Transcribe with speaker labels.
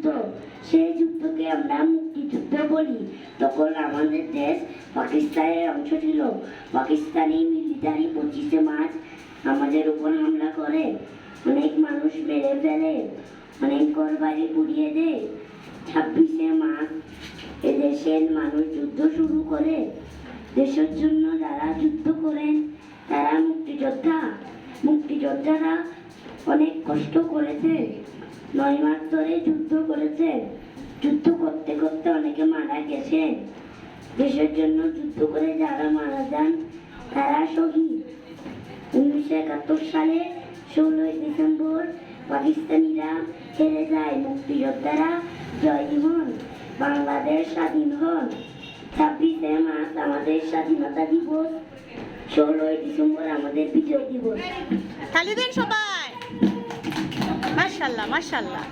Speaker 1: যুদ্ধ, সেই যুদ্ধকে আমরা মুক্তিযুদ্ধ বলি। তখন আমাদের দেশ পাকিস্তানের অংশ ছিল। পাকিস্তানি মিলিটারি 25শে মার্চ আমাদের উপর হামলা করে, অনেক মানুষ মেরে ফেলে, অনেক ঘরবাড়ি পুড়িয়ে দেয়। 26শে মার্চ এদেশের মানুষ যুদ্ধ শুরু করে। দেশের জন্য যারা যুদ্ধ করেন তারা মুক্তিযোদ্ধা। মুক্তিযোদ্ধারা অনেক কষ্ট করেছে, 9 মাস ধরে যুদ্ধ করেছে। যুদ্ধ করতে করতে অনেকে মারা গেছে। দেশের জন্য যুদ্ধ করে যারা মারা যান তারা শহীদ। 1971 সালে 16ই ডিসেম্বর পাকিস্তানিরা হেরে যায়, মুক্তিযোদ্ধারা জয়ী হন, বাংলাদেশ স্বাধীন হন। 26শে মার্চ আমাদের স্বাধীনতা দিবস, 16ই ডিসেম্বর আমাদের বিজয় দিবস।
Speaker 2: তালি দেন সবাই। মাশাআল্লাহ মাশাআল্লাহ।